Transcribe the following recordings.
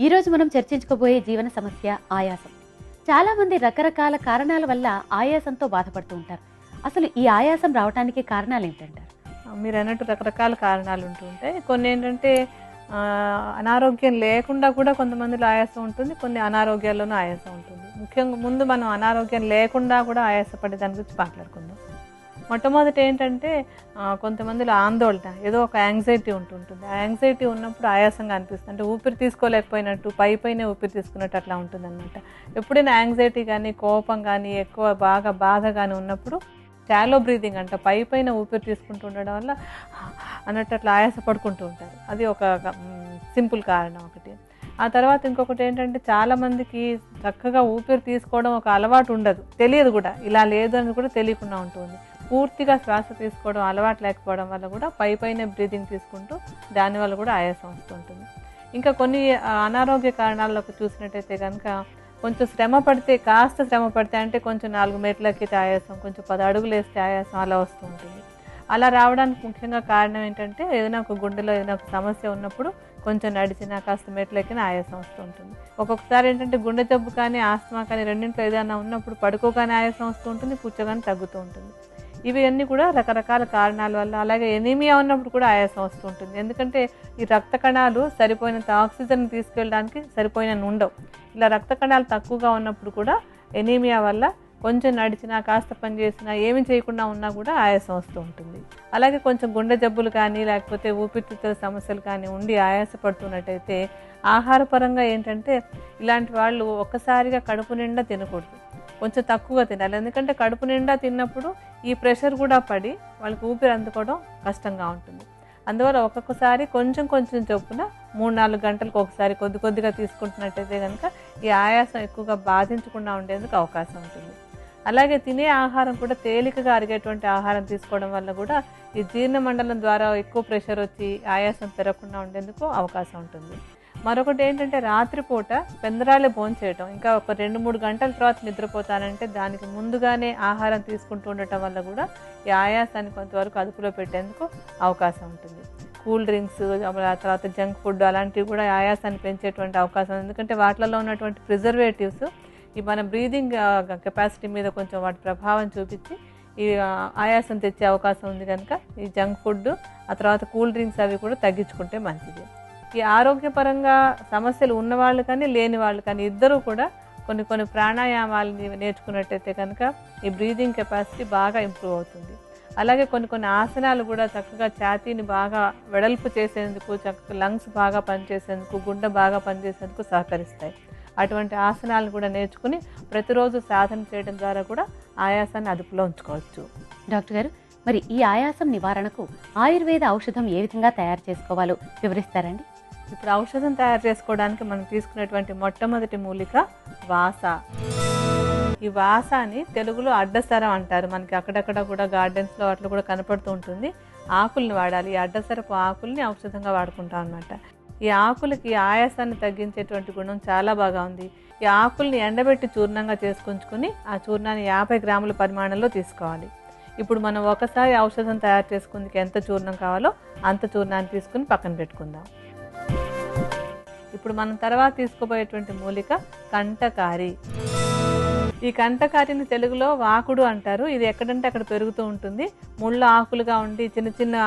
ఈరోజు మనం చర్చించుకోబోయే జీవన సమస్య ఆయాసం. చాలామంది రకరకాల కారణాల వల్ల ఆయాసంతో బాధపడుతూ ఉంటారు. అసలు ఈ ఆయాసం రావడానికి కారణాలు ఏంటంటారు? మీరు అన్నట్టు రకరకాల కారణాలు ఉంటూ ఉంటాయి. కొన్ని ఏంటంటే అనారోగ్యం లేకుండా కూడా కొంతమందిలో ఆయాసం ఉంటుంది, కొన్ని అనారోగ్యాల్లోనూ ఆయాసం ఉంటుంది. ముఖ్యంగా ముందు మనం అనారోగ్యం లేకుండా కూడా ఆయాసపడే దాని గురించి మాట్లాడుకుందాం. మొట్టమొదటి ఏంటంటే కొంతమందిలో ఆందోళన, ఏదో ఒక యాంగ్జైటీ ఉంటుంటుంది. ఆ యాంగ్జైటీ ఉన్నప్పుడు ఆయాసంగా అనిపిస్తుంది. అంటే ఊపిరి తీసుకోలేకపోయినట్టు, పైనే ఊపిరి తీసుకున్నట్టు అట్లా ఉంటుంది అనమాట. ఎప్పుడైనా యాంగ్జైటీ కానీ, కోపం కానీ, ఎక్కువ బాగా బాధ కానీ ఉన్నప్పుడు షాలో బ్రీదింగ్ అంట, పైన ఊపిరి తీసుకుంటూ ఉండడం వల్ల అన్నట్టు అట్లా ఆయాస పడుకుంటూ ఉంటారు. అది ఒక సింపుల్ కారణం ఒకటి. ఆ తర్వాత ఇంకొకటి ఏంటంటే చాలామందికి చక్కగా ఊపిరి తీసుకోవడం ఒక అలవాటు ఉండదు, తెలియదు కూడా, ఇలా లేదు అని కూడా తెలియకుండా ఉంటుంది. పూర్తిగా శ్వాస తీసుకోవడం అలవాటు లేకపోవడం వల్ల కూడా పైన బ్రీదింగ్ తీసుకుంటూ దానివల్ల కూడా ఆయాసం వస్తుంటుంది. ఇంకా కొన్ని అనారోగ్య కారణాల్లోకి చూసినట్టయితే కనుక కొంచెం కాస్త శ్రమ పడితే అంటే కొంచెం 4 మెట్లు ఎక్కితే ఆయాసం, కొంచెం 10 అడుగులు వేస్తే ఆయాసం అలా వస్తూ ఉంటుంది. అలా రావడానికి ముఖ్యంగా కారణం ఏంటంటే ఏదైనా ఒక గుండెలో ఏదైనా ఒక సమస్య ఉన్నప్పుడు కొంచెం నడిచినా కాస్త మెట్లు ఎక్కినా ఆయాసం వస్తూ ఉంటుంది. ఒక్కొక్కసారి ఏంటంటే గుండె జబ్బు కానీ, ఆస్తమా కానీ రెండింటిలో ఏదైనా ఉన్నప్పుడు పడుకోగానే ఆయాసం వస్తూ ఉంటుంది, కూర్చోగానే తగ్గుతూ ఉంటుంది. ఇవి అన్నీ కూడా రకరకాల కారణాల వల్ల. అలాగే ఎనీమియా ఉన్నప్పుడు కూడా ఆయాసం వస్తూ ఉంటుంది. ఎందుకంటే ఈ రక్త కణాలు సరిపోయినంత ఆక్సిజన్ తీసుకెళ్ళడానికి సరిపోయినన్ని ఉండవు. ఇలా రక్త కణాలు తక్కువగా ఉన్నప్పుడు కూడా ఎనీమియా వల్ల కొంచెం నడిచినా, కాస్త పని చేసినా, ఏమి చేయకుండా ఉన్నా కూడా ఆయాసం వస్తూ ఉంటుంది. అలాగే కొంచెం గుండె జబ్బులు కానీ, లేకపోతే ఊపిరితిత్తుల సమస్యలు కానీ ఉండి ఆయాసపడుతున్నట్టయితే ఆహారపరంగా ఏంటంటే ఇలాంటి వాళ్ళు ఒక్కసారిగా కడుపు నిండా తినకూడదు, కొంచెం తక్కువగా తినాలి. ఎందుకంటే కడుపు నిండా తిన్నప్పుడు ఈ ప్రెషర్ కూడా పడి వాళ్ళకి ఊపిరి అందుకోవడం కష్టంగా ఉంటుంది. అందువల్ల ఒక్కొక్కసారి కొంచెం చొప్పున 3-4 గంటలకు ఒకసారి కొద్దిగా తీసుకుంటున్నట్టయితే కనుక ఈ ఆయాసం ఎక్కువగా బాధించకుండా ఉండేందుకు అవకాశం ఉంటుంది. అలాగే తినే ఆహారం కూడా తేలికగా అరిగేటువంటి ఆహారం తీసుకోవడం వల్ల కూడా ఈ జీర్ణ మండలం ద్వారా ఎక్కువ ప్రెషర్ వచ్చి ఆయాసం పెరగకుండా ఉండేందుకు అవకాశం ఉంటుంది. మరొకటి ఏంటంటే రాత్రిపూట పెందరాలే భోంచేయటం, ఇంకా ఒక 2-3 గంటల తర్వాత నిద్రపోతానంటే దానికి ముందుగానే ఆహారం తీసుకుంటూ ఉండటం వల్ల కూడా ఈ ఆయాసాన్ని కొంతవరకు అదుపులో పెట్టేందుకు అవకాశం ఉంటుంది. కూల్ డ్రింక్స్, తర్వాత జంక్ ఫుడ్ అలాంటివి కూడా ఆయాసాన్ని పెంచేటువంటి అవకాశం. ఎందుకంటే వాటిలో ఉన్నటువంటి ప్రిజర్వేటివ్స్ ఈ మన బ్రీదింగ్ కెపాసిటీ మీద కొంచెం వాటి ప్రభావం చూపించి ఈ ఆయాసం తెచ్చే అవకాశం ఉంది. కనుక ఈ జంక్ ఫుడ్, ఆ తర్వాత కూల్ డ్రింక్స్ అవి కూడా తగ్గించుకుంటే మంచిది. ఈ ఆరోగ్యపరంగా సమస్యలు ఉన్నవాళ్ళు కానీ, లేని వాళ్ళు కానీ ఇద్దరూ కూడా కొన్ని ప్రాణాయామాలని నేర్చుకున్నట్టయితే కనుక ఈ బ్రీదింగ్ కెపాసిటీ బాగా ఇంప్రూవ్ అవుతుంది. అలాగే కొన్ని ఆసనాలు కూడా చక్కగా ఛాతీని బాగా వెడల్పు చేసేందుకు, చక్కగా లంగ్స్ బాగా పనిచేసేందుకు, గుండె బాగా పనిచేసేందుకు సహకరిస్తాయి. అటువంటి ఆసనాలను కూడా నేర్చుకుని ప్రతిరోజు సాధన చేయడం ద్వారా కూడా ఆయాసాన్ని అదుపులో ఉంచుకోవచ్చు. డాక్టర్ గారు, మరి ఈ ఆయాసం నివారణకు ఆయుర్వేద ఔషధం ఏ విధంగా తయారు చేసుకోవాలో వివరిస్తారండి? ఇప్పుడు ఔషధం తయారు చేసుకోవడానికి మనం తీసుకునేటువంటి మొట్టమొదటి మూలిక వాస. ఈ వాసాని తెలుగులో అడ్డసరం అంటారు. మనకి అక్కడక్కడ కూడా గార్డెన్స్లో అట్లా కూడా కనపడుతూ ఉంటుంది. ఆకుల్ని వాడాలి. ఈ అడ్డసరపు ఆకుల్ని ఔషధంగా వాడుకుంటాం అన్నమాట. ఈ ఆకులకి ఆయాసాన్ని తగ్గించేటువంటి గుణం చాలా బాగా ఉంది. ఈ ఆకుల్ని ఎండబెట్టి చూర్ణంగా చేసుకుంచుకొని ఆ చూర్ణాన్ని 50 గ్రాముల పరిమాణంలో తీసుకోవాలి. ఇప్పుడు మనం ఒకసారి ఔషధం తయారు చేసుకుందుకు ఎంత చూర్ణం కావాలో అంత చూర్ణాన్ని తీసుకుని పక్కన పెట్టుకుందాం. ఇప్పుడు మనం తర్వాత తీసుకోబోయేటువంటి మూలిక కంటకారి. ఈ కంటకారిని తెలుగులో వాకుడు అంటారు. ఇది ఎక్కడంటే అక్కడ పెరుగుతూ ఉంటుంది. ముళ్ళ ఆకులుగా ఉండి చిన్న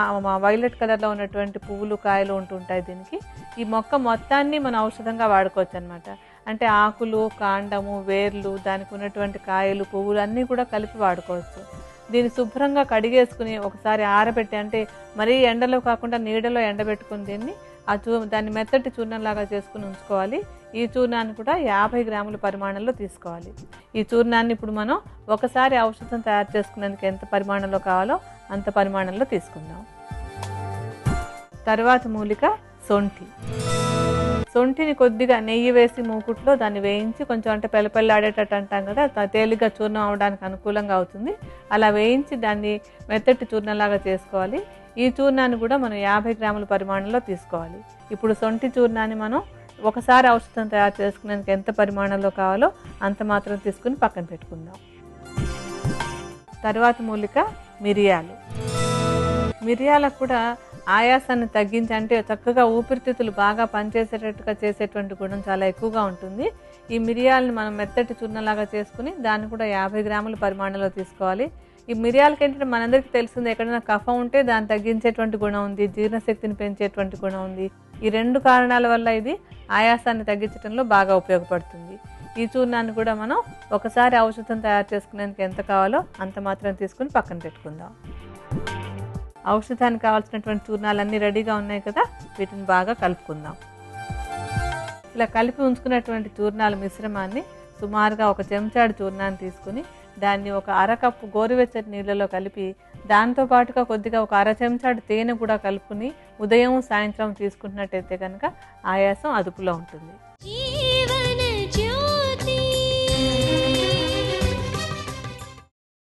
వైలెట్ కలర్లో ఉన్నటువంటి పువ్వులు, కాయలు ఉంటుంటాయి దీనికి. ఈ మొక్క మొత్తాన్ని మనం ఔషధంగా వాడుకోవచ్చు అనమాట. అంటే ఆకులు, కాండము, వేర్లు, దానికి ఉన్నటువంటి కాయలు, పువ్వులు అన్నీ కూడా కలిపి వాడుకోవచ్చు. దీన్ని శుభ్రంగా కడిగేసుకుని ఒకసారి ఆరబెట్టి, అంటే మరీ ఎండలో కాకుండా నీడలో ఎండబెట్టుకుని దీన్ని దాన్ని మెత్తటి చూర్ణంలాగా చేసుకుని ఉంచుకోవాలి. ఈ చూర్ణాన్ని కూడా 50 గ్రాముల పరిమాణంలో తీసుకోవాలి. ఈ చూర్ణాన్ని ఇప్పుడు మనం ఒకసారి ఔషధం తయారు చేసుకునేందుకు ఎంత పరిమాణంలో కావాలో అంత పరిమాణంలో తీసుకుందాం. తర్వాత మూలిక సొంఠి. సొంఠిని కొద్దిగా నెయ్యి వేసి మూకుట్లో దాన్ని వేయించి కొంచెం, అంటే పెళ్ళపెళ్ళాడేటట్టు అంటాం కదా, తేలిగ్గా చూర్ణం అవడానికి అనుకూలంగా అవుతుంది. అలా వేయించి దాన్ని మెత్తటి చూర్ణంలాగా చేసుకోవాలి. ఈ చూర్ణాన్ని కూడా మనం 50 గ్రాముల పరిమాణంలో తీసుకోవాలి. ఇప్పుడు సొంఠి చూర్ణాన్ని మనం ఒకసారి ఔషధం తయారు చేసుకునేందుకు ఎంత పరిమాణంలో కావాలో అంత మాత్రం తీసుకుని పక్కన పెట్టుకుందాం. తర్వాత మూలిక మిరియాలు. మిరియాలకు కూడా ఆయాసాన్ని తగ్గించి అంటే చక్కగా ఊపిరితిత్తులు బాగా పనిచేసేటట్టుగా చేసేటువంటి గుణం చాలా ఎక్కువగా ఉంటుంది. ఈ మిరియాలను మనం మెత్తటి చూర్ణలాగా చేసుకుని దాన్ని కూడా 50 గ్రాముల పరిమాణంలో తీసుకోవాలి. ఈ మిరియాలకి ఏంటంటే మనందరికీ తెలిసింది, ఎక్కడైనా కఫం ఉంటే దాన్ని తగ్గించేటువంటి గుణం ఉంది, జీర్ణశక్తిని పెంచేటువంటి గుణం ఉంది. ఈ 2 కారణాల వల్ల ఇది ఆయాసాన్ని తగ్గించడంలో బాగా ఉపయోగపడుతుంది. ఈ చూర్ణాన్ని కూడా మనం ఒకసారి ఔషధం తయారు చేసుకునేందుకు ఎంత కావాలో అంత మాత్రం తీసుకుని పక్కన పెట్టుకుందాం. ఔషధానికి కావాల్సినటువంటి చూర్ణాలన్నీ రెడీగా ఉన్నాయి కదా, వీటిని బాగా కలుపుకుందాం. ఇలా కలిపి ఉంచుకున్నటువంటి చూర్ణాల మిశ్రమాన్ని సుమారుగా 1 చెంచాడు చూర్ణాన్ని తీసుకుని దాన్ని ఒక 1/2 కప్పు గోరువెచ్చటి నీళ్ళలో కలిపి దాంతో పాటుగా కొద్దిగా ఒక 1/2 చెంచాడు తేనె కూడా కలుపుకుని ఉదయం సాయంత్రం తీసుకుంటున్నట్టయితే కనుక ఆయాసం అదుపులో ఉంటుంది.